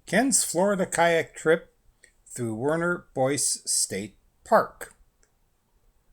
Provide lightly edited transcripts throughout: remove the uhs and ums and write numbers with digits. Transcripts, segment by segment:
Ken's Florida kayak trip through Werner Boyce State Park.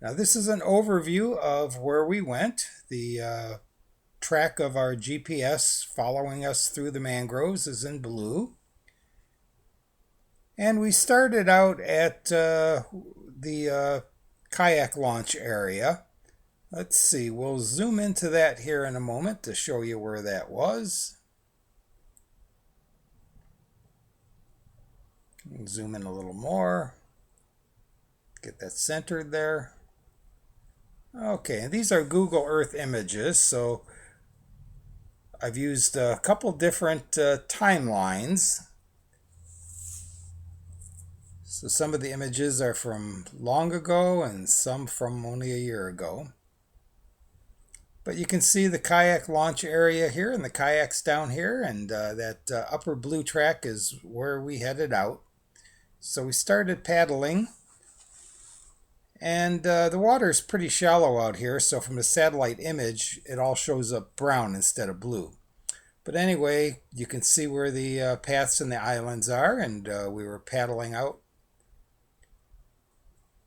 Now this is an overview of where we went. The track of our GPS following us through the mangroves is in blue. And we started out at the kayak launch area. Let's see, we'll zoom into that here in a moment to show you where that was. Zoom in a little more. Get that centered there. Okay, and these are Google Earth images, so I've used a couple different timelines. So some of the images are from long ago and some from only a year ago. But you can see the kayak launch area here and the kayaks down here, and that upper blue track is where we headed out. So we started paddling, and the water is pretty shallow out here, so from the satellite image it all shows up brown instead of blue. But anyway, you can see where the paths and the islands are, and we were paddling out.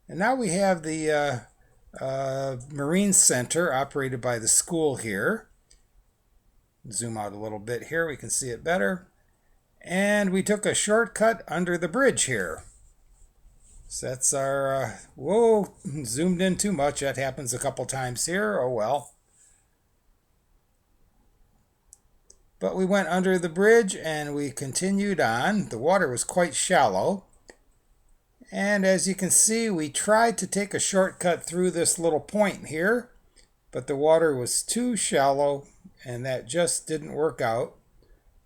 And now we have the Marine Center operated by the school here. Zoom out a little bit here, we can see it better. And we took a shortcut under the bridge here. So that's our, whoa, zoomed in too much. That happens a couple times here, oh well. But we went under the bridge and we continued on. The water was quite shallow. And as you can see, we tried to take a shortcut through this little point here, but the water was too shallow and that just didn't work out.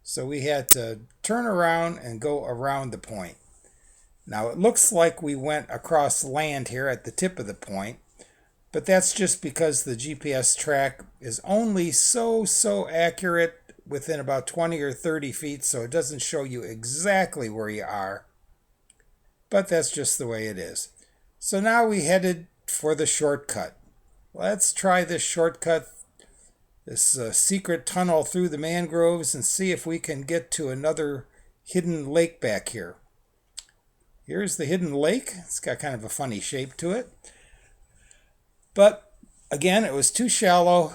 So we had to turn around and go around the point. Now it looks like we went across land here at the tip of the point, but that's just because the GPS track is only so accurate within about 20 or 30 feet, so it doesn't show you exactly where you are. But that's just the way it is. So now we headed for the shortcut. Let's try this shortcut, this secret tunnel through the mangroves, and see if we can get to another hidden lake back here. Here's the hidden lake. It's got kind of a funny shape to it. But again, it was too shallow.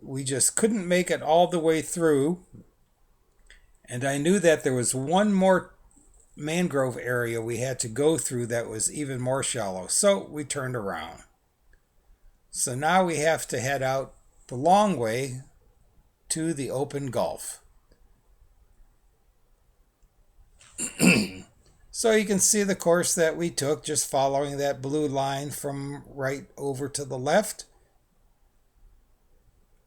We just couldn't make it all the way through. And I knew that there was one more mangrove area we had to go through that was even more shallow. So we turned around. So now we have to head out the long way to the open Gulf. So you can see the course that we took, just following that blue line from right over to the left,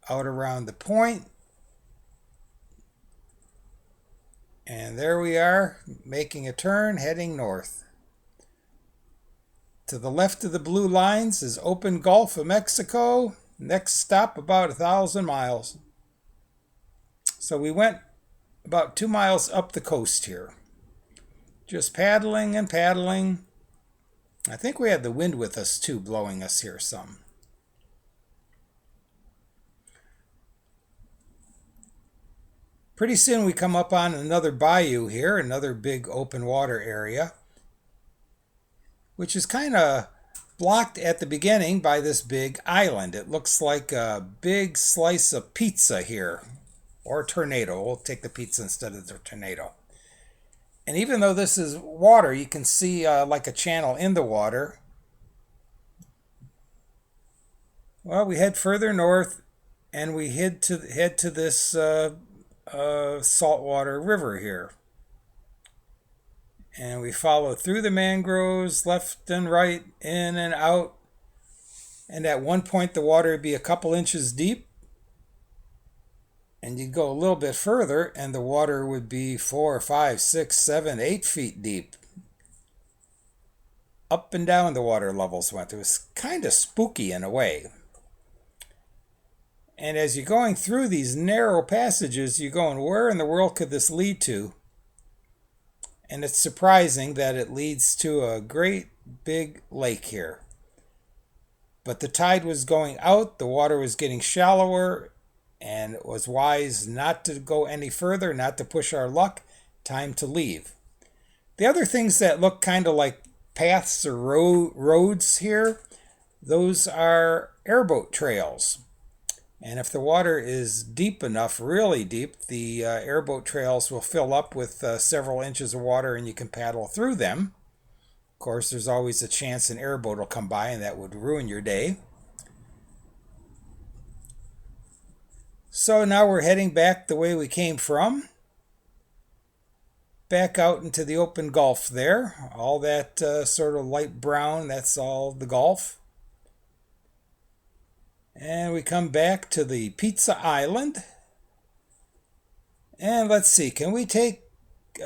out around the point, and there we are, making a turn, heading north. To the left of the blue lines is open Gulf of Mexico. Next stop about 1,000 miles. So we went about 2 miles up the coast here. Just paddling and paddling. I think we had the wind with us too, blowing us here some. Pretty soon we come up on another bayou here, another big open water area, which is kind of blocked at the beginning by this big island. It looks like a big slice of pizza here, or a tornado. We'll take the pizza instead of the tornado. And even though this is water, you can see like a channel in the water. Well, we head further north and we head to this saltwater river here. And we follow through the mangroves, left and right, in and out. And at one point the water would be a couple inches deep. And you'd go a little bit further and the water would be 4, 5, 6, 7, 8 feet deep. Up and down the water levels went. It was kind of spooky in a way. And as you're going through these narrow passages, you're going, where in the world could this lead to? And it's surprising that it leads to a great big lake here. But the tide was going out, the water was getting shallower, and it was wise not to go any further, not to push our luck, Time to leave. The other things that look kind of like paths or roads here, those are airboat trails. And if the water is deep enough, really deep, the airboat trails will fill up with several inches of water and you can paddle through them. Of course, there's always a chance an airboat will come by and that would ruin your day. So now we're heading back the way we came from. Back out into the open Gulf there. All that sort of light brown, that's all the Gulf. And we come back to the Pizza Island. And let's see, can we take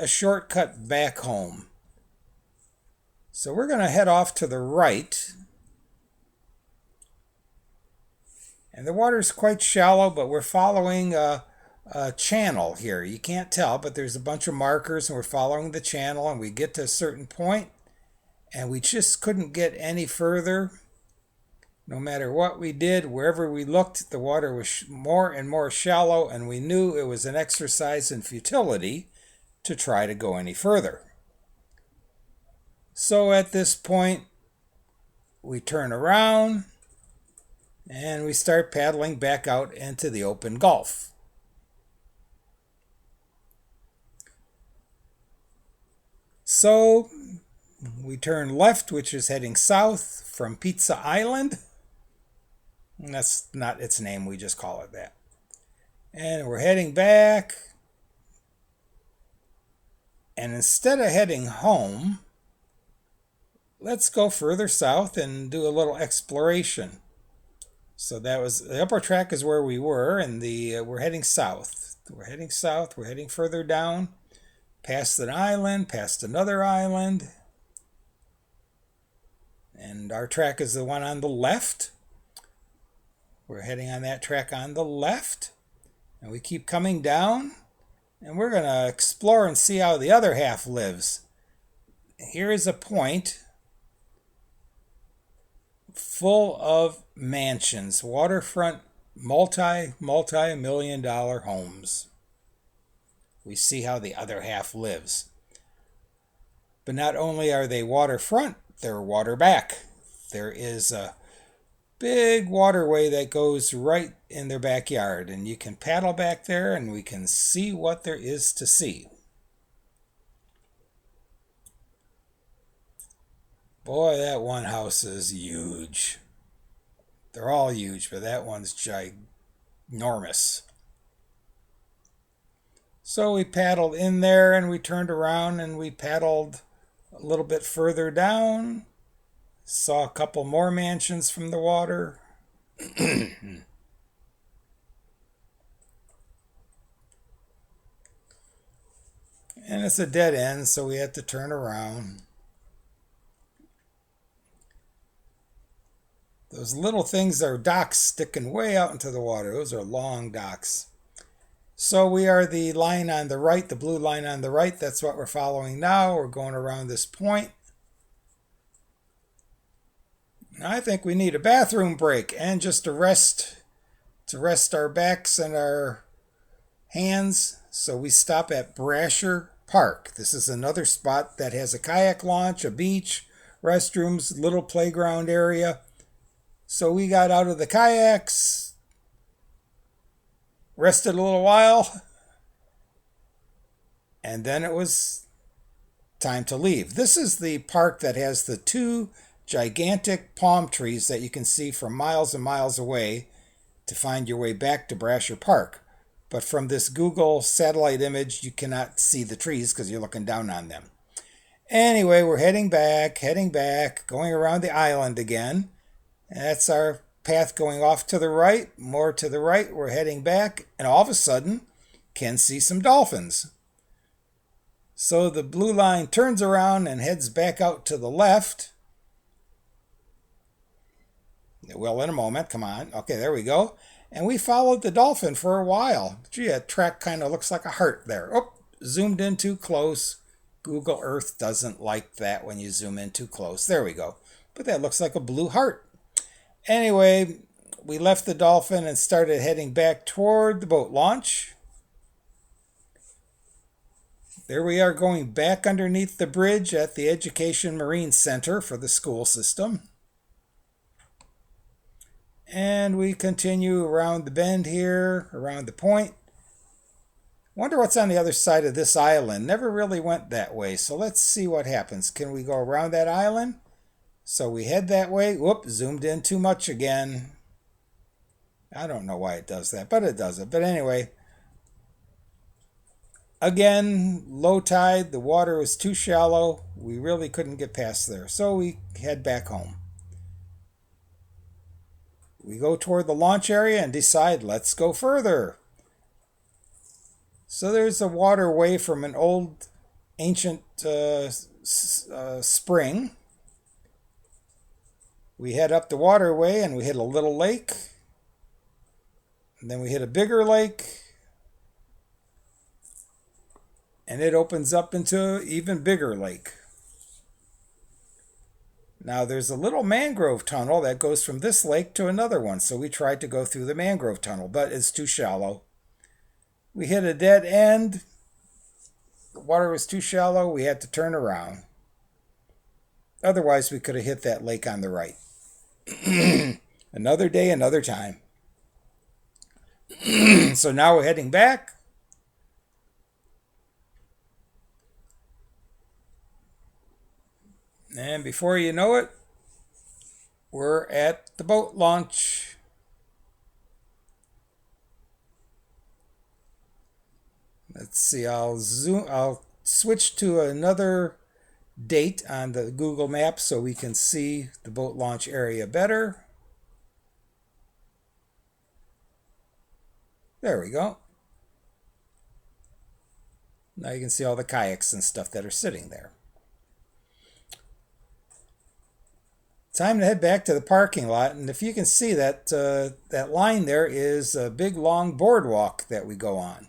a shortcut back home? So we're going to head off to the right. And the water's quite shallow, but we're following a channel here. You can't tell, but there's a bunch of markers, and we're following the channel, and we get to a certain point, and we just couldn't get any further. No matter what we did, wherever we looked, the water was more and more shallow, and we knew it was an exercise in futility to try to go any further. So at this point, we turn around, and we start paddling back out into the open Gulf. So we turn left, which is heading south from Pizza Island. And that's not its name, we just call it that. And we're heading back. And instead of heading home, let's go further south and do a little exploration. So that was the upper track is where we were, and we're heading south. We're heading south. We're heading further down, past an island, past another island, and our track is the one on the left. We're heading on that track on the left, and we keep coming down, and we're going to explore and see how the other half lives. Here is a point full of mansions, waterfront, multi-million-dollar homes. We see how the other half lives. But not only are they waterfront, they're water back. There is a big waterway that goes right in their backyard, and you can paddle back there and we can see what there is to see. Boy, that one house is huge. They're all huge, but that one's ginormous. So we paddled in there and we turned around and we paddled a little bit further down. Saw a couple more mansions from the water. And it's a dead end, so we had to turn around. Those little things are docks sticking way out into the water. Those are long docks. So we are the line on the right, the blue line on the right. That's what we're following now. We're going around this point. I think we need a bathroom break and just to rest our backs and our hands. So we stop at Brasher Park. This is another spot that has a kayak launch, a beach, restrooms, little playground area. So we got out of the kayaks, rested a little while, and then it was time to leave. This is the park that has the two gigantic palm trees that you can see from miles and miles away to find your way back to Brasher Park. But from this Google satellite image, you cannot see the trees because you're looking down on them. Anyway, we're heading back, going around the island again. And that's our path going off to the right, more to the right. We're heading back, and all of a sudden, can see some dolphins. So the blue line turns around and heads back out to the left. Well, in a moment, come on. Okay, there we go. And we followed the dolphin for a while. Gee, that track kind of looks like a heart there. Oh, zoomed in too close. Google Earth doesn't like that when you zoom in too close. There we go. But that looks like a blue heart. Anyway, we left the dolphin and started heading back toward the boat launch. There we are going back underneath the bridge at the Education Marine Center for the school system. And we continue around the bend here, around the point. Wonder what's on the other side of this island. Never really went that way, so let's see what happens. Can we go around that island? So we head that way. Whoop, zoomed in too much again. I don't know why it does that, but it does it. But anyway, again, low tide. The water was too shallow. We really couldn't get past there, so we head back home. We go toward the launch area and decide, let's go further. So there's a waterway from an old ancient spring. We head up the waterway and we hit a little lake. And then we hit a bigger lake. And it opens up into an even bigger lake. Now there's a little mangrove tunnel that goes from this lake to another one. So we tried to go through the mangrove tunnel, but it's too shallow. We hit a dead end. The water was too shallow. We had to turn around. Otherwise, we could have hit that lake on the right. Another day, another time. So now we're heading back. And before you know it, we're at the boat launch. Let's see, I'll switch to another date on the Google Maps so we can see the boat launch area better. There we go. Now you can see all the kayaks and stuff that are sitting there. Time to head back to the parking lot, and if you can see that that line there is a big long boardwalk that we go on.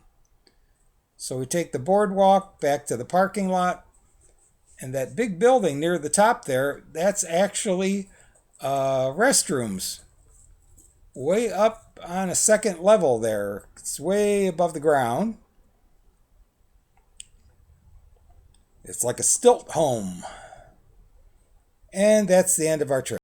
So we take the boardwalk back to the parking lot, and that big building near the top there, that's actually restrooms. Way up on a second level there. It's way above the ground. It's like a stilt home. And that's the end of our trip.